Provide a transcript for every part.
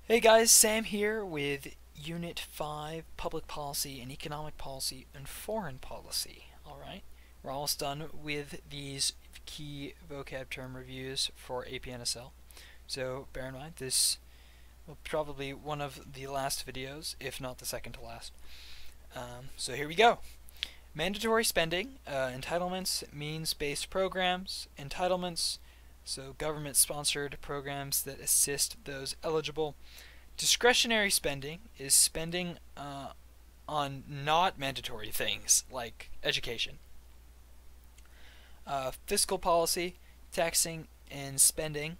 Hey guys, Sam here with Unit 5, Public Policy and Economic Policy and Foreign Policy. Alright, we're almost done with these key vocab term reviews for AP NSL. So bear in mind, this will probably one of the last videos, if not the second to last. So here we go. Mandatory spending, entitlements, means-based programs, entitlements, so government-sponsored programs that assist those eligible. Discretionary spending is spending on not mandatory things like education. Fiscal policy, taxing and spending.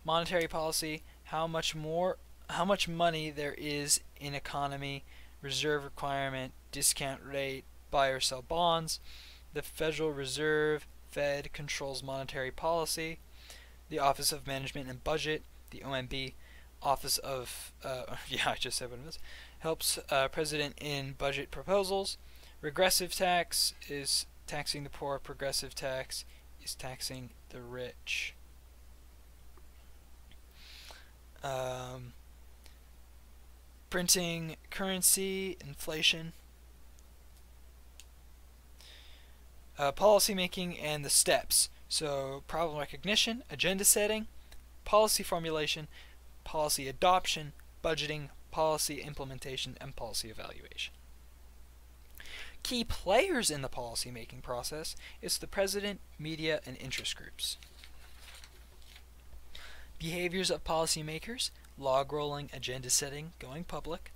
Monetary policy, how much money there is in economy. Reserve requirement, discount rate, buy or sell bonds. The Federal Reserve, Fed, controls monetary policy. The Office of Management and Budget, the OMB, Office of, I just said what it was, helps President in budget proposals. Regressive tax is taxing the poor. Progressive tax is taxing the rich. Printing currency, inflation. Policy making and the steps. So problem recognition, agenda setting, policy formulation, policy adoption, budgeting, policy implementation, and policy evaluation. Key players in the policy making process is the president, media, and interest groups. Behaviors of policymakers, log rolling, agenda setting, going public.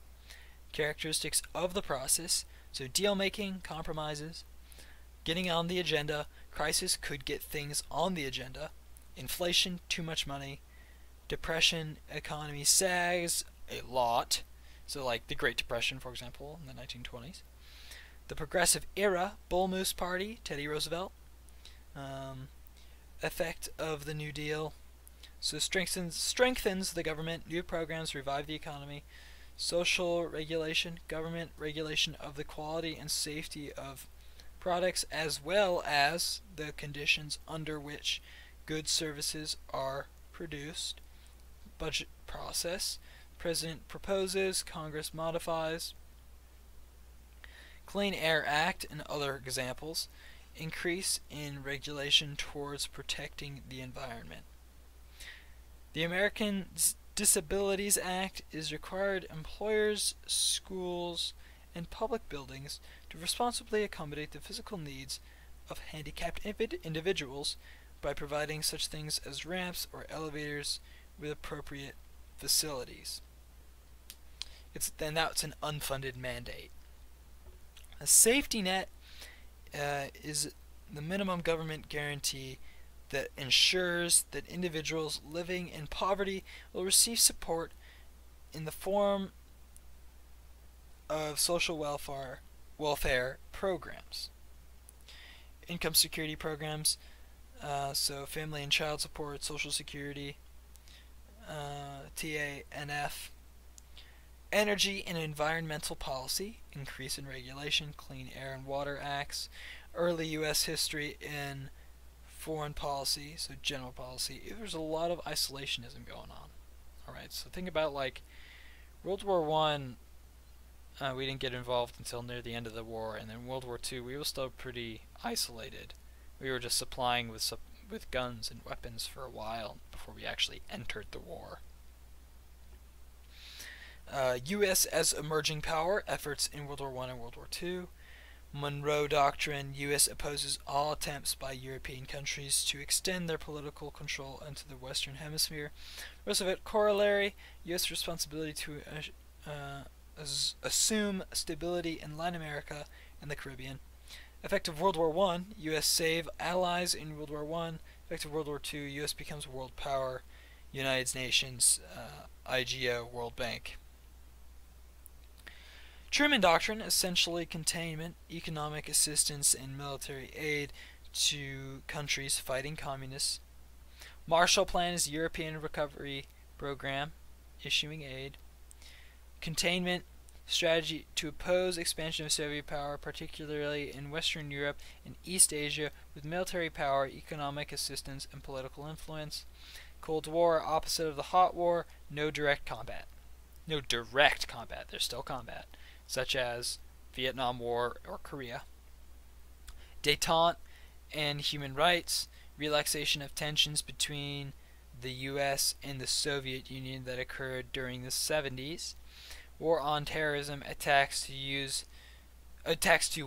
Characteristics of the process, so deal making, compromises, getting on the agenda. Crisis could get things on the agenda. Inflation, too much money. Depression, economy sags a lot. So like the Great Depression, for example, in the 1920s. The Progressive Era, Bull Moose Party, Teddy Roosevelt. Effect of the New Deal. So strengthens the government, new programs revive the economy. Social regulation, government regulation of the quality and safety of products as well as the conditions under which goods services are produced. Budget process, President proposes, Congress modifies. Clean Air Act and other examples, increase in regulation towards protecting the environment. The Americans Disabilities Act is required employers, schools, and public buildings to responsibly accommodate the physical needs of handicapped individuals by providing such things as ramps or elevators with appropriate facilities. That's an unfunded mandate. A safety net is the minimum government guarantee that ensures that individuals living in poverty will receive support in the form of social welfare programs. Income security programs, so family and child support, social security, TANF. Energy and environmental policy, increase in regulation, Clean Air and Water Acts. Early U.S. history in foreign policy, so general policy. There's a lot of isolationism going on. Alright, so think about like World War I, we didn't get involved until near the end of the war, and then World War II, we were still pretty isolated. We were just supplying with guns and weapons for a while before we actually entered the war. U.S. as emerging power, efforts in World War I and World War II. Monroe Doctrine, U.S. opposes all attempts by European countries to extend their political control into the Western Hemisphere. Roosevelt Corollary, U.S. responsibility to assume stability in Latin America and the Caribbean. Effect of World War I, U.S. save allies in World War I. Effect of World War II, U.S. becomes world power. United Nations, IGO, World Bank. Truman Doctrine, essentially containment, economic assistance, and military aid to countries fighting communists. Marshall Plan is European recovery program, issuing aid. Containment, strategy to oppose expansion of Soviet power, particularly in Western Europe and East Asia, with military power, economic assistance, and political influence. Cold War, opposite of the Hot War, no direct combat. no direct combat. There's still combat, such as Vietnam War or Korea. Détente and human rights, relaxation of tensions between the U.S. and the Soviet Union that occurred during the 70s. War on terrorism, attacks to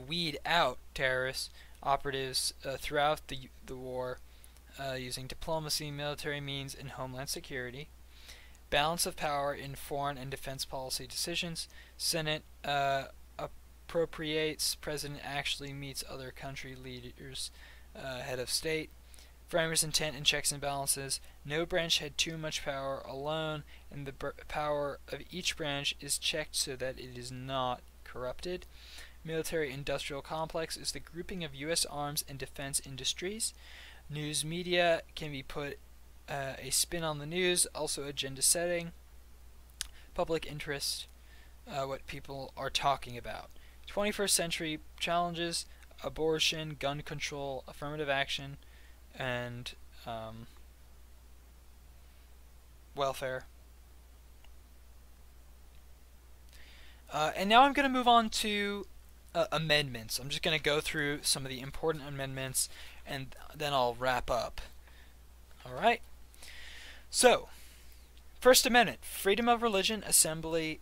weed out terrorist operatives throughout the war using diplomacy, military means, and homeland security. Balance of power in foreign and defense policy decisions. Senate appropriates. President actually meets other country leaders, head of state. Framers' intent and checks and balances. No branch had too much power alone, and the power of each branch is checked so that it is not corrupted. Military-industrial complex is the grouping of U.S. arms and defense industries. News media can be put a spin on the news, also agenda setting. Public interest, what people are talking about. 21st century challenges, abortion, gun control, affirmative action, and welfare. And now I'm going to move on to amendments. I'm just going to go through some of the important amendments, and then I'll wrap up. Alright? So, First Amendment, freedom of religion, assembly,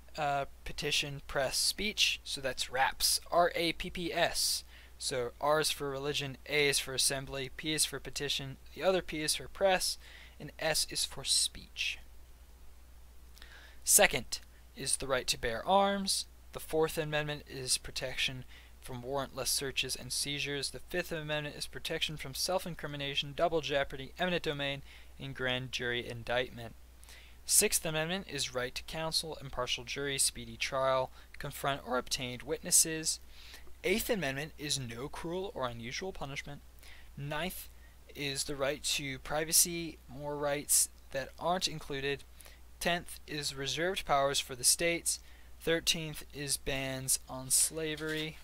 petition, press, speech. So that's RAPS, R-A-P-P-S. So R is for religion, A is for assembly, P is for petition, the other P is for press, and S is for speech. Second is the right to bear arms. The Fourth Amendment is protection from warrantless searches and seizures. The Fifth Amendment is protection from self-incrimination, double jeopardy, eminent domain, and grand jury indictment. Sixth Amendment is right to counsel, impartial jury, speedy trial, confront or obtain witnesses. Eighth Amendment is no cruel or unusual punishment. Ninth is the right to privacy, more rights that aren't included. 10th is reserved powers for the states. 13th is bans on slavery.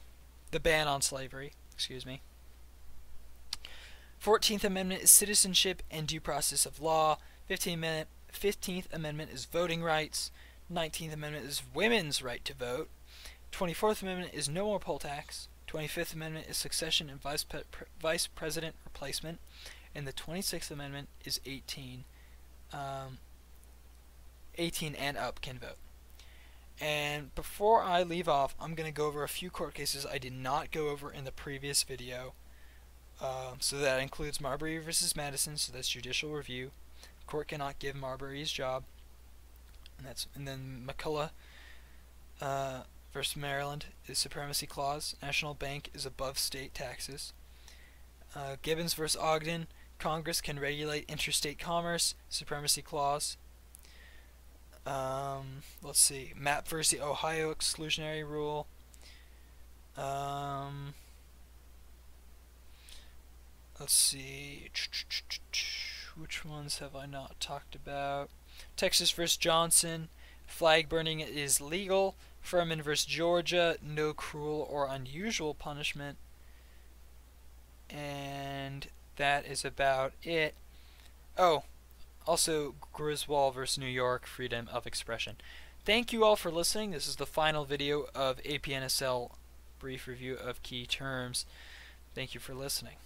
The ban on slavery, excuse me. 14th Amendment is citizenship and due process of law. 15th Amendment is voting rights. 19th Amendment is women's right to vote. 24th Amendment is no more poll tax. 25th Amendment is succession and vice president replacement. And the 26th Amendment is 18 and up can vote. And before I leave off, I'm going to go over a few court cases I did not go over in the previous video. So that includes Marbury v. Madison, so that's judicial review. The court cannot give Marbury his job. And then McCullough versus Maryland is supremacy clause. National Bank is above state taxes. Gibbons versus Ogden, Congress can regulate interstate commerce, supremacy clause. Let's see, Mapp versus the Ohio exclusionary rule. Let's see, which ones have I not talked about? Texas versus Johnson, flag burning is legal. Furman versus Georgia, no cruel or unusual punishment. And that is about it. Oh, also Griswold versus New York, freedom of expression. Thank you all for listening. This is the final video of AP NSL brief review of key terms. Thank you for listening.